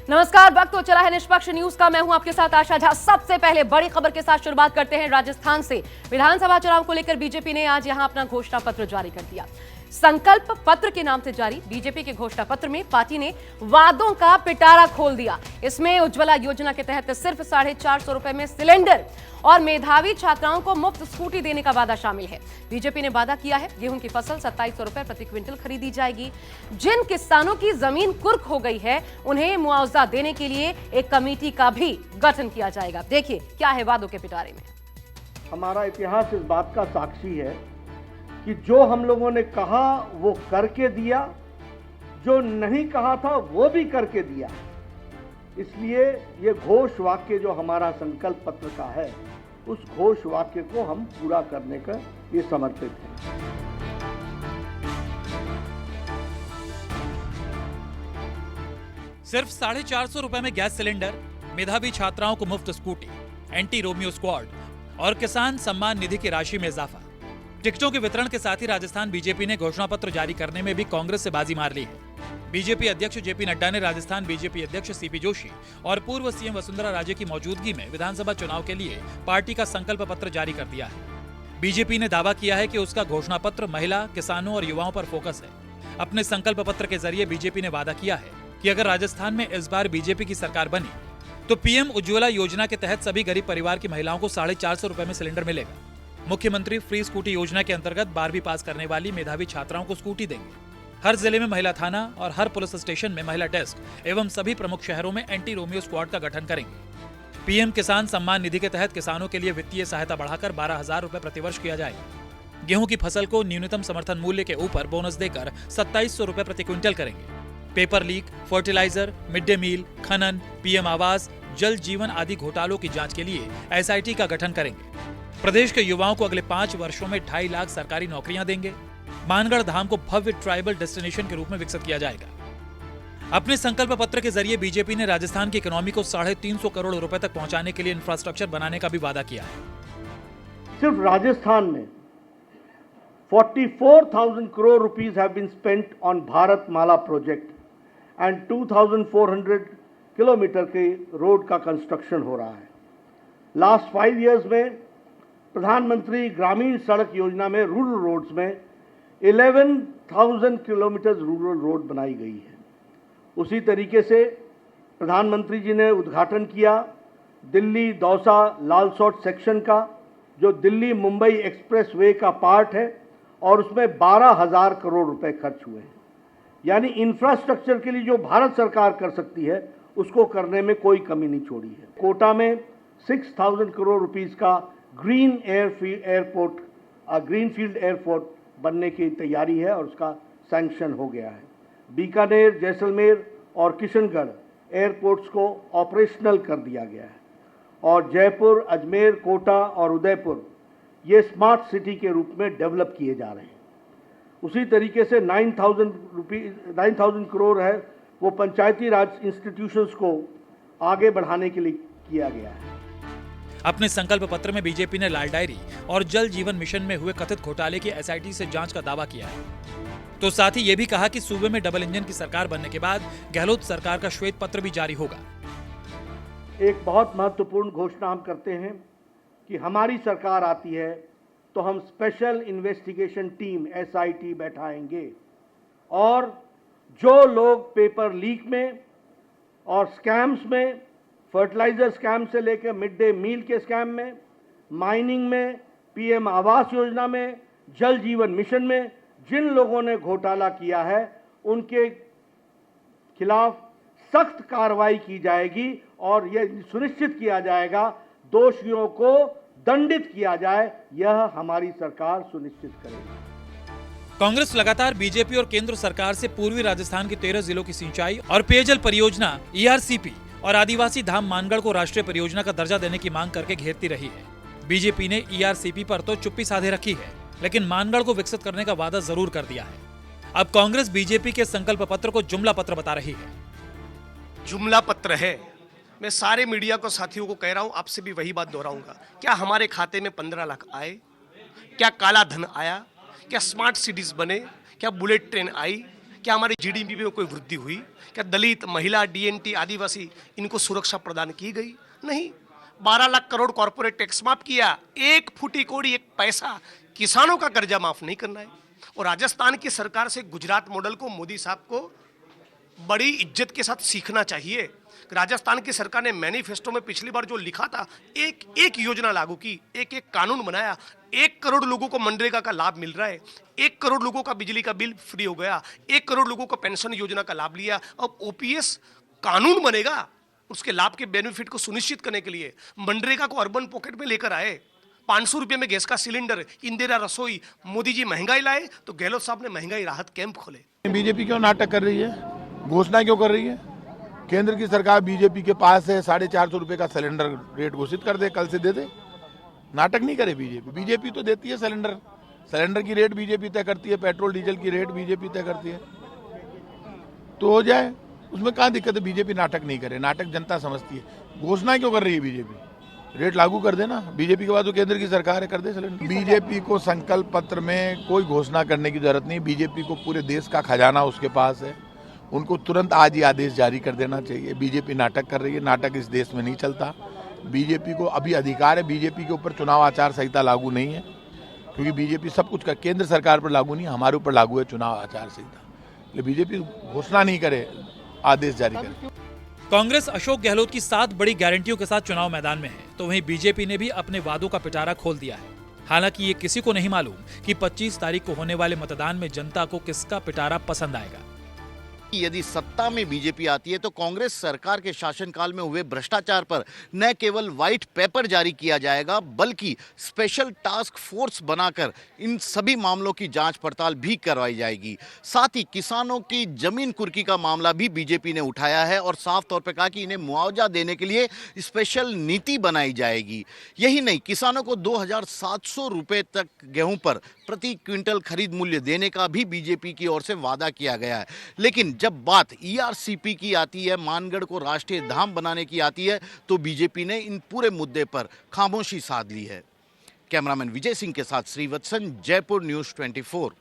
नमस्कार, वक्त तो चला है निष्पक्ष न्यूज का। मैं हूं आपके साथ आशा झा। सबसे पहले बड़ी खबर के साथ शुरुआत करते हैं राजस्थान से। विधानसभा चुनाव को लेकर बीजेपी ने आज यहां अपना घोषणा पत्र जारी कर दिया। संकल्प पत्र के नाम से जारी बीजेपी के घोषणा पत्र में पार्टी ने वादों का पिटारा खोल दिया। इसमें उज्ज्वला योजना के तहत सिर्फ 450 रुपए में सिलेंडर और मेधावी छात्राओं को मुफ्त स्कूटी देने का वादा शामिल है। बीजेपी ने वादा किया है गेहूं की फसल 2700 रुपए प्रति क्विंटल खरीदी जाएगी। जिन किसानों की जमीन कुर्क हो गई है उन्हें मुआवजा देने के लिए एक कमेटी का भी गठन किया जाएगा। देखिए क्या है वादों के पिटारे में। हमारा इतिहास इस बात का साक्षी है कि जो हम लोगों ने कहा वो करके दिया, जो नहीं कहा था वो भी करके दिया। इसलिए ये घोष वाक्य जो हमारा संकल्प पत्र का है, उस घोष वाक्य को हम पूरा करने का ये समर्पित है। सिर्फ 450 रुपए में गैस सिलेंडर, मेधावी छात्राओं को मुफ्त स्कूटी, एंटी रोमियो स्क्वाड और किसान सम्मान निधि की राशि में इजाफा। टिकटों के वितरण के साथ ही राजस्थान बीजेपी ने घोषणा पत्र जारी करने में भी कांग्रेस से बाजी मार ली है। बीजेपी अध्यक्ष जेपी नड्डा ने राजस्थान बीजेपी अध्यक्ष सीपी जोशी और पूर्व सीएम वसुंधरा राजे की मौजूदगी में विधानसभा चुनाव के लिए पार्टी का संकल्प पत्र जारी कर दिया है। बीजेपी ने दावा किया है कि उसका घोषणा पत्र महिला, किसानों और युवाओं पर फोकस है। अपने संकल्प पत्र के जरिए बीजेपी ने वादा किया है कि अगर राजस्थान में इस बार बीजेपी की सरकार बनी तो पीएम उज्ज्वला योजना के तहत सभी गरीब परिवार की महिलाओं को 450 रुपए में सिलेंडर मिलेगा। मुख्यमंत्री फ्री स्कूटी योजना के अंतर्गत 12वीं पास करने वाली मेधावी छात्राओं को स्कूटी देंगे। हर जिले में महिला थाना और हर पुलिस स्टेशन में महिला डेस्क एवं सभी प्रमुख शहरों में एंटी रोमियो स्क्वाड का गठन करेंगे। पीएम किसान सम्मान निधि के तहत किसानों के लिए वित्तीय सहायता बढ़ाकर 12,000 रुपए प्रतिवर्ष किया जाएगा। गेहूं की फसल को न्यूनतम समर्थन मूल्य के ऊपर बोनस देकर 2700 रुपए प्रति क्विंटल करेंगे। Paper leak, fertilizer, mid day meal, खनन, पीएम आवास, जल जीवन आदि घोटालों की जांच के लिए एसआईटी का गठन करेंगे। प्रदेश के युवाओं को अगले 5 वर्षों में 2.5 लाख सरकारी नौकरियां देंगे। मानगढ़ धाम को भव्य ट्राइबल डेस्टिनेशन के रूप में विकसित किया जाएगा। अपने संकल्प पत्र के जरिए बीजेपी ने राजस्थान की इकोनॉमी को 350 करोड़ रुपए तक पहुंचाने के लिए इंफ्रास्ट्रक्चर बनाने का भी वादा किया है। सिर्फ राजस्थान में 44,000 crore rupees have been spent on Bharat Mala project and 2,400 kilometre के रोड का कंस्ट्रक्शन हो रहा है। लास्ट 5 years में प्रधानमंत्री ग्रामीण सड़क योजना में रूरल रोड्स में 11,000 किलोमीटर रूरल रोड बनाई गई है। उसी तरीके से प्रधानमंत्री जी ने उद्घाटन किया दिल्ली दौसा लालसोट सेक्शन का, जो दिल्ली मुंबई एक्सप्रेस वे का पार्ट है, और उसमें 12,000 करोड़ रुपए खर्च हुए हैं। यानी इंफ्रास्ट्रक्चर के लिए जो भारत सरकार कर सकती है उसको करने में कोई कमी नहीं छोड़ी है। कोटा में 6,000 करोड़ रुपीस का ग्रीन फील्ड एयरपोर्ट बनने की तैयारी है और उसका सैंक्शन हो गया है। बीकानेर, जैसलमेर और किशनगढ़ एयरपोर्ट्स को ऑपरेशनल कर दिया गया है और जयपुर, अजमेर, कोटा और उदयपुर ये स्मार्ट सिटी के रूप में डेवलप किए जा रहे हैं। उसी तरीके से 9,000 करोड़ है वो पंचायती राज इंस्टीट्यूशंस को आगे बढ़ाने के लिए किया गया है। अपने संकल्प पत्र में बीजेपी ने लाल डायरी और जल जीवन मिशन में हुए कथित घोटाले की एसआईटी से जांच का दावा किया है। तो साथ ही ये भी कहा कि सूबे में डबल इंजन की सरकार बनने के बाद गहलोत सरकार का श्वेत पत्र भी जारी होगा। एक बहुत महत्वपूर्ण घोषणा हम करते हैं कि हमारी सरकार आती है तो हम स्पेशल इन्वेस्टिगेशन टीम एसआईटी बैठाएंगे और जो लोग पेपर लीक में और स्कैम्स में, फर्टिलाइजर स्कैम से लेकर मिड डे मील के स्कैम में, माइनिंग में, पीएम आवास योजना में, जल जीवन मिशन में जिन लोगों ने घोटाला किया है उनके खिलाफ सख्त कार्रवाई की जाएगी और यह सुनिश्चित किया जाएगा दोषियों को दंडित किया जाए। यह हमारी सरकार सुनिश्चित करेगी। कांग्रेस लगातार बीजेपी और केंद्र सरकार से पूर्वी राजस्थान के 13 जिलों की सिंचाई और पेयजल परियोजना ईआरसीपी और आदिवासी धाम मानगढ़ को राष्ट्रीय परियोजना का दर्जा देने की मांग करके घेरती रही है। बीजेपी ने ईआरसीपी पर तो चुप्पी साधे रखी है, लेकिन मानगढ़ को विकसित करने का वादा जरूर कर दिया है। अब कांग्रेस बीजेपी के संकल्प पत्र को जुमला पत्र बता रही है। जुमला पत्र है। मैं सारे मीडिया को साथियों को कह रहा हूं, आपसे भी वही बात दोहराऊंगा। क्या हमारे खाते में 15 लाख आए? क्या काला धन आया? क्या स्मार्ट सिटीज बने? क्या बुलेट ट्रेन आई? क्या हमारी जीडीपी में कोई वृद्धि हुई? क्या दलित, महिला, डीएनटी, आदिवासी इनको सुरक्षा प्रदान की गई? नहीं। 12 लाख करोड़ कॉर्पोरेट टैक्स माफ किया, एक फूटी कोड़ी एक पैसा किसानों का कर्जा माफ नहीं करना है। और राजस्थान की सरकार से गुजरात मॉडल को मोदी साहब को बड़ी इज्जत के साथ सीखना चाहिए। राजस्थान की सरकार ने मैनिफेस्टो में पिछली बार जो लिखा था, एक एक योजना लागू की, एक एक कानून बनाया, 1 करोड़ लोगों को मनरेगा का लाभ मिल रहा है, 1 करोड़ लोगों का बिजली का बिल फ्री हो गया, 1 करोड़ लोगों को पेंशन योजना का लाभ लिया। अब ओपीएस कानून बनेगा, उसके लाभ के बेनिफिट को सुनिश्चित करने के लिए मनरेगा को अर्बन पॉकेट में लेकर आए। 500 रुपये में गैस का सिलेंडर, इंदिरा रसोई, मोदी जी महंगाई लाए तो गहलोत साहब ने महंगाई राहत कैंप खोले। बीजेपी क्यों नाटक कर रही है, घोषणा क्यों कर रही है? केंद्र की सरकार बीजेपी के पास है, 450 रुपये का सिलेंडर रेट घोषित कर दे, कल से दे दे। नाटक नहीं करे बीजेपी। बीजेपी तो देती है सिलेंडर की रेट बीजेपी तय करती है, पेट्रोल डीजल की रेट बीजेपी तय करती है, तो हो जाए, उसमें कहाँ दिक्कत है? बीजेपी नाटक नहीं करे, नाटक जनता समझती है। घोषणा क्यों कर रही है बीजेपी? रेट लागू कर देना, बीजेपी के बाद तो केंद्र की सरकार है, कर दे सिलेंडर। बीजेपी को संकल्प पत्र में कोई घोषणा करने की जरूरत नहीं। बीजेपी को पूरे देश का खजाना उसके पास है, उनको तुरंत आज ही आदेश जारी कर देना चाहिए। बीजेपी नाटक कर रही है, नाटक इस देश में नहीं चलता। बीजेपी को अभी अधिकार है, बीजेपी के ऊपर चुनाव आचार संहिता लागू नहीं है, क्योंकि बीजेपी सब कुछ का केंद्र सरकार पर लागू नहीं, हमारे ऊपर लागू है चुनाव आचार संहिता। इसलिए बीजेपी घोषणा नहीं करे, आदेश जारी करे। कांग्रेस अशोक गहलोत की 7 बड़ी गारंटियों के साथ चुनाव मैदान में है, तो वहीं बीजेपी ने भी अपने वादों का पिटारा खोल दिया है। हालांकि ये किसी को नहीं मालूम कि 25 तारीख को होने वाले मतदान में जनता को किसका पिटारा पसंद आएगा। यदि सत्ता में बीजेपी आती है तो कांग्रेस सरकार के शासनकाल में हुए भ्रष्टाचार पर न केवल व्हाइट पेपर जारी किया जाएगा, बल्कि स्पेशल टास्क फोर्स बनाकर इन सभी मामलों की जांच पड़ताल भी करवाई जाएगी। साथ ही किसानों की जमीन कुर्की का मामला भी बीजेपी ने उठाया है और साफ तौर पर कहा कि इन्हें मुआवजा देने के लिए स्पेशल नीति बनाई जाएगी। यही नहीं, किसानों को 2700 रुपये तक गेहूं पर प्रति क्विंटल खरीद मूल्य देने का भी बीजेपी की ओर से वादा किया गया है। लेकिन जब बात ईआरसीपी की आती है, मानगढ़ को राष्ट्रीय धाम बनाने की आती है, तो बीजेपी ने इन पूरे मुद्दे पर खामोशी साध ली है। कैमरामैन विजय सिंह के साथ श्रीवत्सन, जयपुर न्यूज़ 24।